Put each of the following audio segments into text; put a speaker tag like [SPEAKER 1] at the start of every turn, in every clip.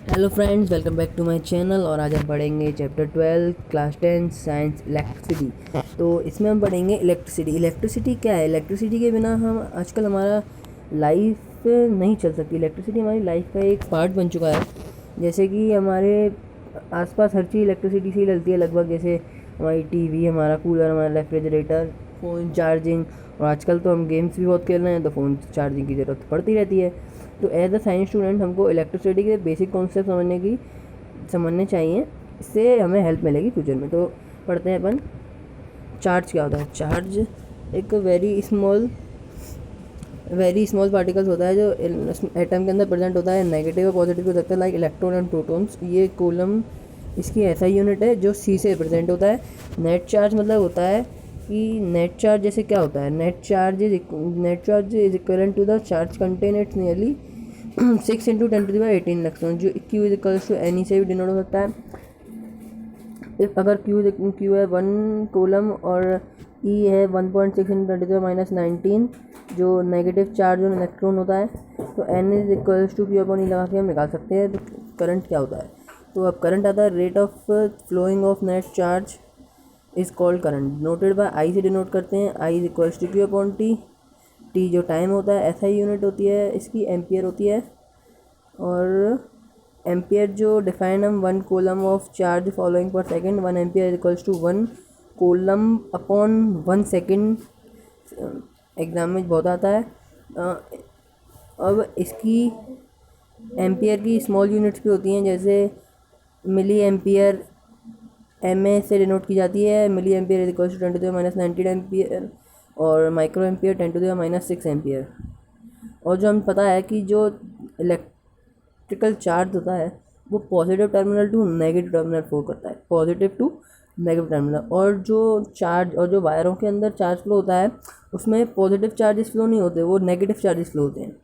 [SPEAKER 1] Hello friends, welcome back to my channel. और आज हम पढ़ेंगे चैप्टर 12 क्लास 10 साइंस इलेक्ट्रिसिटी। तो इसमें हम पढ़ेंगे इलेक्ट्रिसिटी। इलेक्ट्रिसिटी क्या है? इलेक्ट्रिसिटी के बिना हम आजकल हमारा लाइफ नहीं चल सकती। इलेक्ट्रिसिटी हमारी लाइफ का एक पार्ट बन चुका है। जैसे कि हमारे आसपास हर चीज़ इलेक्ट्रिसिटी से ही चलती है लगभग। जैसे हमारी टीवी, हमारा कूलर, हमारा रेफ्रिजरेटर, फ़ोन चार्जिंग। और आजकल तो हम गेम्स भी बहुत खेल रहे हैं तो फ़ोन चार्जिंग की ज़रूरत पड़ती रहती है। तो एज अ साइंस स्टूडेंट हमको इलेक्ट्रिसिटी के बेसिक कॉन्सेप्ट समझने चाहिए। इससे हमें हेल्प मिलेगी फ्यूचर में। तो पढ़ते हैं अपन। चार्ज क्या होता है? चार्ज एक वेरी स्मॉल पार्टिकल्स होता है जो एटम के अंदर प्रेजेंट होता है। नेगेटिव और पॉजिटिव हो सकता है, लाइक इलेक्ट्रॉन एंड प्रोटॉन्स। ये कूलम इसकी ऐसा यूनिट है जो सी से रिप्रेजेंट होता है। नेट चार्ज मतलब होता है कि नेट चार्ज जैसे क्या होता है? Net charge is equivalent to the charge contain its nearly 6 × 10⁻18 electron, जो Q is equals to any से भी डिनोट हो सकता है। अगर Q है 1 कूलम और E है 1.6 × 10⁻19 जो नेगेटिव चार्ज और इलेक्ट्रॉन होता है, तो N is equals to Q/E लगा के हम निकाल सकते हैं। तो करंट क्या होता है? तो अब करंट आता है rate of flowing of net charge is called current, noted by I से डिनोट करते हैं। I is equals to Q/T। T जो टाइम होता है, SI यूनिट होती है इसकी, एम्पियर होती है। और एम्पियर जो डिफाइन हम 1 coulomb of charge following per second, 1 ampere is equals to 1 coulomb upon 1 second. Exam में बहुत आता है। अब इसकी एम्पियर की स्मॉल यूनिट्स भी होती हैं, जैसे मिली एम्पियर MA से डिनोट की जाती है। Milliampere is equals to 10⁻19 ampere. और माइक्रो एम्पियर 10⁻6 एम्पियर। और जो हमें पता है कि जो इलेक्ट्रिकल चार्ज होता है वो positive terminal to negative terminal flow करता है, पॉजिटिव टू नेगेटिव टर्मिनल। और जो वायरों के अंदर चार्ज फ्लो होता है उसमें पॉजिटिव चार्जेस फ्लो नहीं होते, वो नेगेटिव चार्जेस फ्लो होते हैं।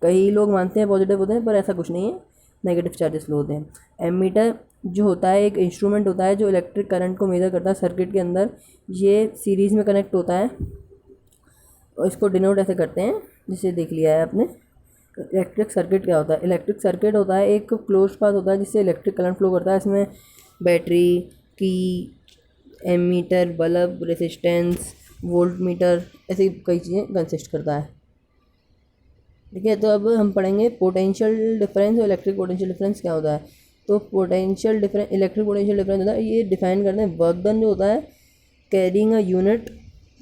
[SPEAKER 1] कई लोग मानते हैं पॉजिटिव होते हैं, पर ऐसा कुछ नहीं है, नेगेटिव चार्जेस फ्लो होते हैं। एमीटर जो होता है एक इंस्ट्रूमेंट होता है जो इलेक्ट्रिक करंट को मेजर करता है सर्किट के अंदर। ये सीरीज़ में कनेक्ट होता है और इसको डिनोट ऐसे करते हैं, जिसे देख लिया है आपने। इलेक्ट्रिक सर्किट क्या होता है? इलेक्ट्रिक सर्किट होता है एक क्लोज पाथ होता है जिससे इलेक्ट्रिक करंट फ्लो करता है। इसमें battery, key, ammeter, bulb, resistance, voltmeter, ऐसी कई चीज़ें कंसिस्ट करता है। ठीक है, तो अब हम पढ़ेंगे पोटेंशियल डिफरेंस और इलेक्ट्रिक पोटेंशियल डिफरेंस क्या होता है। तो इलेक्ट्रिक पोटेंशियल डिफरेंस होता है, ये डिफाइन करते हैं वर्क डन जो होता है carrying a unit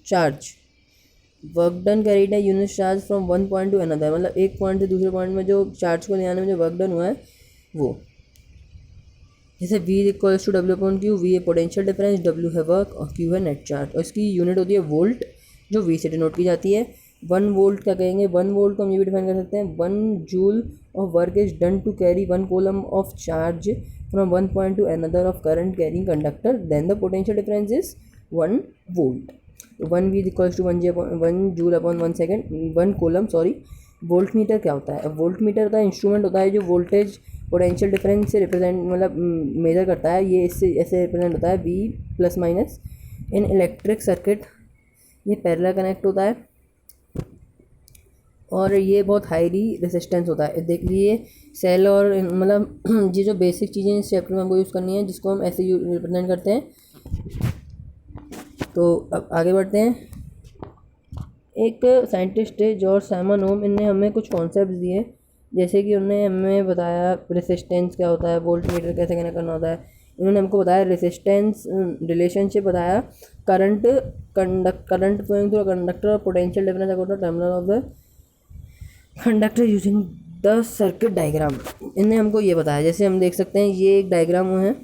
[SPEAKER 1] charge. Work done carried है unit charge from one point to another, मतलब एक पॉइंट से दूसरे पॉइंट में जो चार्ज को ले आने में जो वर्क डन हुआ है वो। जैसे V is equals to W/Q। V है पोटेंशियल डिफरेंस, W है वर्क और Q है नेट चार्ज। और इसकी यूनिट होती है वोल्ट, जो V से डिनोट की जाती है। 1 वोल्ट क्या कहेंगे? 1 वोल्ट को हम ये भी डिफाइन कर सकते हैं, 1 joule of work is done to carry 1 coulomb of charge from 1 point to another of current carrying conductor, then the potential difference is 1 volt. 1 V is equals to 1 joule upon 1 second 1 coulomb, sorry. Voltmeter क्या होता है? Volt meter का instrument होता है जो voltage potential difference से represent मतलब major करता है। ये इससे ऐसे रिप्रेजेंट होता है V प्लस माइनस। इन इलेक्ट्रिक सर्किट ये पैरेलल कनेक्ट होता है और ये बहुत हाईली रेजिस्टेंस होता है। देख लीजिए सेल और मतलब ये जो बेसिक चीज़ें इस चैप्टर में हमको यूज़ करनी है, जिसको हम ऐसे रिप्रेजेंट करते हैं। तो अब आगे बढ़ते हैं। एक साइंटिस्ट है जॉर्ज साइमन ओम, इनने हमें कुछ कॉन्सेप्ट दिए, जैसे कि उन्होंने हमें बताया रेसिस्टेंस क्या होता है, वोल्ट मीटर कैसे कनेक्ट करना होता है। इन्होंने हमको बताया रेसिस्टेंस रिलेशनशिप बताया, करंट फ्लोइंग थ्रू कंडक्टर और potential difference according to terminal of the conductor using the circuit diagram. इनने हमको ये बताया, जैसे हम देख सकते हैं ये एक डायग्राम है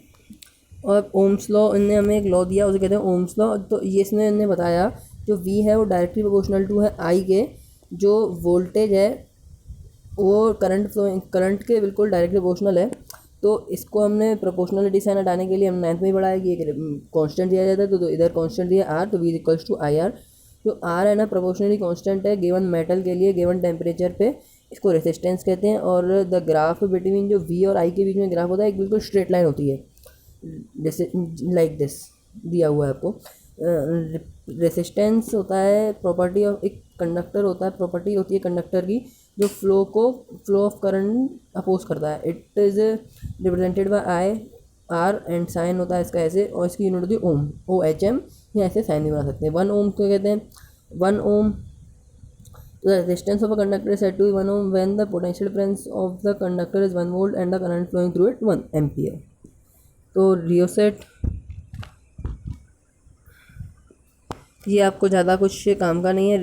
[SPEAKER 1] और ओम्स लॉ, इनने हमें एक लॉ दिया उसे कहते हैं ओम्स लॉ। तो ये इसने इन्हें बताया जो V है वो डायरेक्टली प्रोपोर्शनल टू है I के, जो वोल्टेज है वो करंट के बिल्कुल डायरेक्टली प्रोपोर्शनल है। तो इसको हमने प्रोपोर्शनलिटी साइन हटाने के लिए हम 9th में ही पढ़ा है कि एक कांस्टेंट दिया जाता है, तो इधर कांस्टेंट दिया R, तो V is equals to IR। जो R है ना प्रोपोर्शनली कांस्टेंट है गिवन मेटल के लिए गिवन टेम्परेचर पे, इसको रेसिस्टेंस कहते हैं। और द ग्राफ बिटवीन जो V और I के बीच में ग्राफ होता है एक बिल्कुल स्ट्रेट लाइन होती है, जैसे लाइक दिस दिया हुआ है आपको। रेसिस्टेंस होता है प्रॉपर्टी ऑफ एक कंडक्टर होता है, प्रॉपर्टी होती है कंडक्टर की जो फ्लो ऑफ करंट अपोज करता है। It is represented by I R and sign होता है इसका ऐसे, और इसकी यूनिट होती है ओम, OHM, या ऐसे साइन भी बना सकते हैं। 1 ओम को कहते हैं 1 ओम। The resistance of a conductor is said to be 1 ohm when the potential difference of the conductor is 1 volt and the current flowing through it 1 ampere। तो रियोसेट ये आपको ज़्यादा कुछ काम का नहीं है।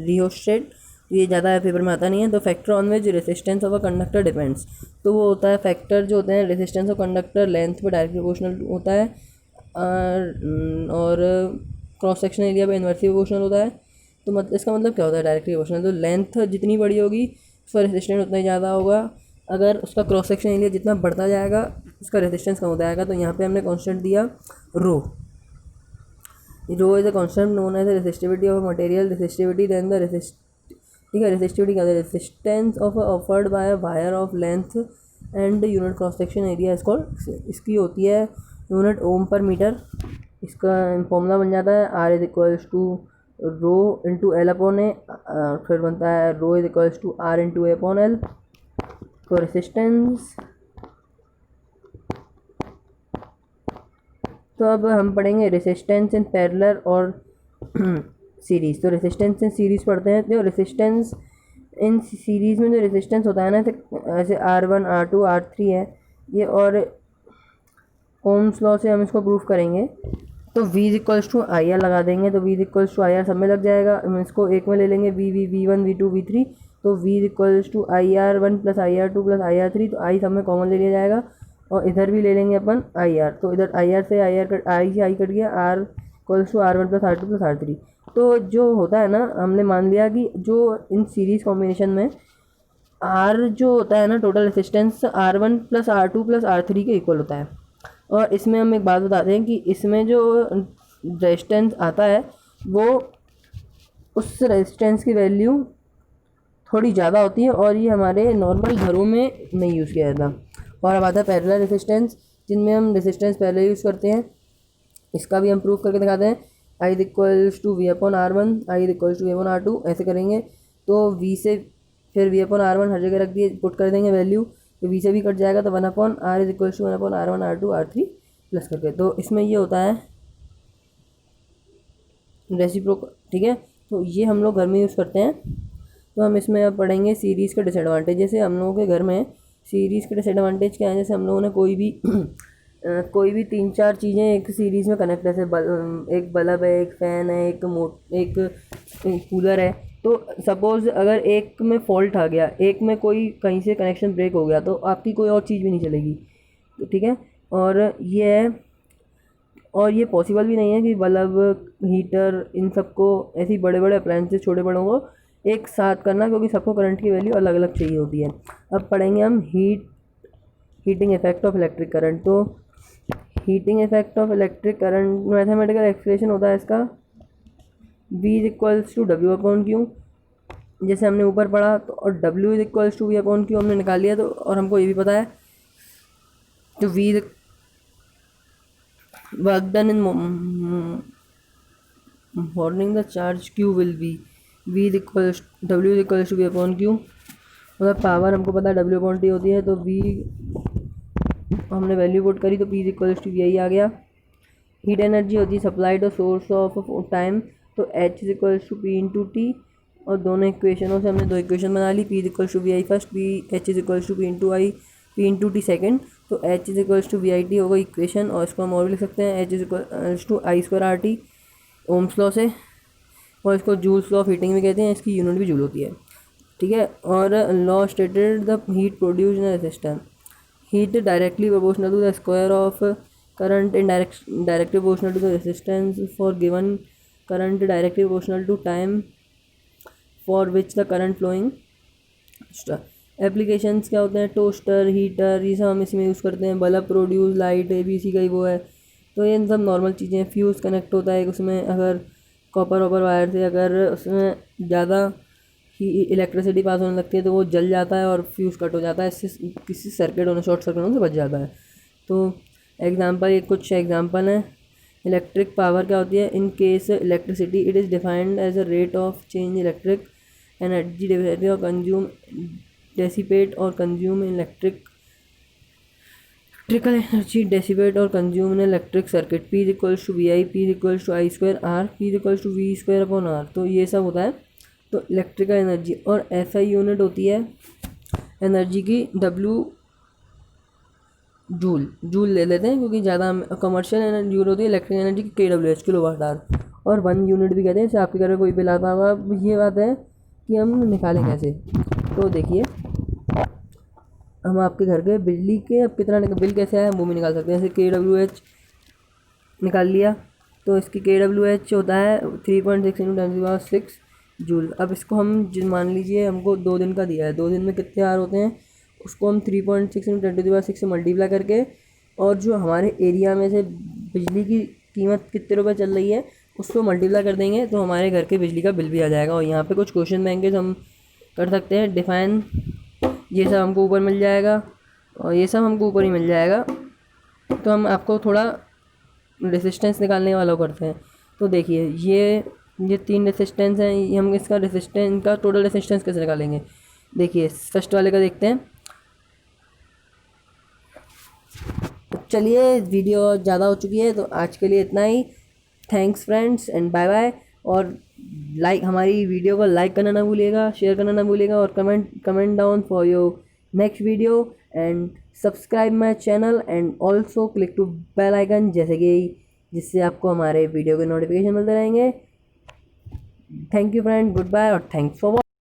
[SPEAKER 1] रियोसेट ये ज़्यादा पेपर में आता नहीं है। तो factor on which resistance of a conductor depends, तो वो होता है फैक्टर जो होते हैं रेजिस्टेंस ऑफ कंडक्टर लेंथ पर डायरेक्टली प्रोपोर्शनल होता है, और क्रॉस सेक्शन एरिया पे इन्वर्सली प्रोपोर्शनल होता है। तो मतलब इसका मतलब क्या होता है डायरेक्टली प्रोपोर्शनल, तो लेंथ जितनी बड़ी होगी उसका रेजिस्टेंस उतना ही ज़्यादा होगा। अगर उसका क्रॉस सेक्शन एरिया जितना बढ़ता जाएगा उसका रेजिस्टेंस कम होता जाएगा। तो यहाँ पे हमने कांस्टेंट दिया rho is a constant known as resistivity of material. Resistivity then the ठीक है, रेसिस्टिविटी क्या है, resistance of offered by a wire of length and unit cross section area is called, इसकी होती है यूनिट ओम पर मीटर। इसका फॉर्मूला बन जाता है R is equals to rho into L upon A, फिर बनता है rho is equals to R into A upon L. तो रेसिस्टेंस, तो अब हम पढ़ेंगे रेसिस्टेंस इन पैरेलल और सीरीज़। तो रेसिस्टेंस इन सीरीज़ पढ़ते हैं। जो रेसिस्टेंस इन सीरीज़ में जो रेसिस्टेंस होता है ना, ऐसे R1 R2 R3 है ये, और ओम्स लॉ से हम इसको प्रूफ करेंगे। तो V equals to I R लगा देंगे, तो V equals to I R सब में लग जाएगा। हम इसको एक में ले लेंगे V1 V2 V3, तो V equals to IR1 plus IR2 plus IR3, तो I सब में कॉमन ले लिया जाएगा, और इधर भी ले लेंगे अपन IR, तो इधर IR से I कट गया, R equals to R1 plus R2 plus R3। तो जो होता है ना, हमने मान लिया कि जो इन सीरीज़ कॉम्बिनेशन में R जो होता है ना, total resistance R1 plus R2 plus R3 के इक्वल होता है। और इसमें हम एक बात बताते हैं कि इसमें जो रेजिस्टेंस आता है वो उस रेजिस्टेंस की वैल्यू थोड़ी ज़्यादा होती है, और ये हमारे नॉर्मल घरों में नहीं यूज़ किया जाता। और अब आता है पैरेलल रेजिस्टेंस, जिनमें हम रेजिस्टेंस पैरेलल यूज़ करते हैं। इसका भी हम प्रूफ करके दिखाते हैं। I equals to V upon R1, I equals to V upon R2 ऐसे करेंगे। तो V से फिर V अपॉन R1 हर जगह रख दिए, पुट कर देंगे वैल्यू, तो V से भी कट जाएगा, तो 1 upon R is equals to 1 upon R1 R2 R3 plus करके। तो इसमें ये होता है रेसिप्रोकल, ठीक है। तो ये हम लोग घर में यूज़ करते हैं। तो हम इसमें अब पढ़ेंगे सीरीज़ के डिसएडवांटेज। जैसे हम लोगों के घर में सीरीज़ के डिसएडवांटेज क्या है, जैसे हम लोगों ने कोई भी 3-4 चीज़ें एक सीरीज़ में कनेक्ट, जैसे एक बल्ब है, एक फ़ैन है, एक कूलर है। तो सपोज़ अगर एक में फॉल्ट आ गया, एक में कोई कहीं से कनेक्शन ब्रेक हो गया, तो आपकी कोई और चीज़ भी नहीं चलेगी, ठीक है। और ये पॉसिबल भी नहीं है कि बल्ब, हीटर, इन सबको ऐसे बड़े बड़े अप्लायंसेस छोटे बड़ों को एक साथ करना, क्योंकि सबको करंट की वैल्यू अलग अलग चाहिए होती है। अब पढ़ेंगे हम heating effect of electric current. तो heating effect of electric current mathematical expression होता है इसका V is equals to W upon Q, जैसे हमने ऊपर पढ़ा। तो और W is equals to V upon Q हमने निकाल लिया। तो और हमको ये भी पता है, तो work done in morning the charge Q will be W is equals to V upon Q। मतलब पावर हमको पता है W अपॉन T होती है, तो V हमने वैल्यू पुट करी, तो P is equals to V आ गया। हीट एनर्जी होती है सप्लाइड और सोर्स ऑफ टाइम, तो H is equals to P into T। और दोनों इक्वेशनों से हमने 2 इक्वेशन बना ली। P is equals to VI first, H is equals to P into T second. तो H is equals to VIT होगा इक्वेशन, और इसको हम और भी लिख सकते हैं H is equals to I square RT Ohm's law से, और इसको जूल्स लॉ ऑफ हीटिंग भी कहते हैं, इसकी यूनिट भी जूल होती है, ठीक है। और law stated the heat produced in a system, heat directly proportional to the square of current in directly proportional to the resistance for given current directly proportional to time for which the current flowing. Applications क्या होते हैं, toaster, heater, ये सब हम इसी में use करते हैं। बल्ब प्रोड्यूस, लाइट ABC का ही वो है। तो ये सब नॉर्मल चीज़ें हैं। फ्यूज़ कनेक्ट होता है उसमें, अगर कॉपर वायर से अगर उसमें ज़्यादा ही इलेक्ट्रिसिटी पास होने लगती है तो वो जल जाता है और फ्यूज़ कट हो जाता है, इससे किसी सर्किट होने, शॉर्ट सर्किट होने से बच जाता है। तो कुछ एग्जांपल हैं। इलेक्ट्रिक पावर क्या होती है, in case electricity it is defined as a rate of change electric energy dissipate और कंज्यूम डेसिपेट और कंज्यूम इलेक्ट्रिकल एनर्जी डेसिपेट और consume in electric circuit. P equals to V I, P equals to I square R, P equals to V square upon R. तो ये सब होता है तो electrical energy. और ऐसा यूनिट होती है एनर्जी की W जूल ले लेते हैं क्योंकि ज़्यादा कमर्शियल एनर्जी होती है इलेक्ट्रिक एनर्जी की KWH किलोवाट आवर। और 1 यूनिट भी कहते हैं। जैसे आपके घर में कोई बिल आता होगा, अब ये बात है कि हम निकालें कैसे। तो देखिए हम आपके घर के बिजली के अब कितना बिल कैसे आया वो भी निकाल सकते हैं। जैसे KWH निकाल लिया तो इसकी KWH होता है 3.6 × 10⁶ जूल। अब इसको हम मान लीजिए हमको 2 दिन का दिया है, 2 दिन में कितने आवर होते हैं उसको हम 3.6 × 10⁶ से मल्टीप्लाई करके, और जो हमारे एरिया में से बिजली की कीमत कितने रुपए चल रही है उसको मल्टीप्लाई कर देंगे तो हमारे घर के बिजली का बिल भी आ जाएगा। और यहाँ पे कुछ क्वेश्चन बैंकेज हम कर सकते हैं डिफाइन, ये सब हमको ऊपर मिल जाएगा और ये सब हमको ऊपर ही मिल जाएगा। तो हम आपको थोड़ा रेसिस्टेंस निकालने वाला करते हैं। तो देखिए ये 3 रेसिस्टेंस हैं, ये हम इसका रेसिस्टेंस का टोटल रेसिस्टेंस कैसे निकालेंगे। देखिए फर्स्ट वाले का देखते हैं। चलिए वीडियो ज़्यादा हो चुकी है तो आज के लिए इतना ही। Thanks friends and bye bye. और हमारी वीडियो को लाइक करना ना भूलिएगा, शेयर करना ना भूलिएगा और comment down for your next video and subscribe my channel and also click to bell icon जैसे कि जिससे आपको हमारे वीडियो के नोटिफिकेशन मिलते रहेंगे। Thank you friend, good bye और थैंक्स फॉर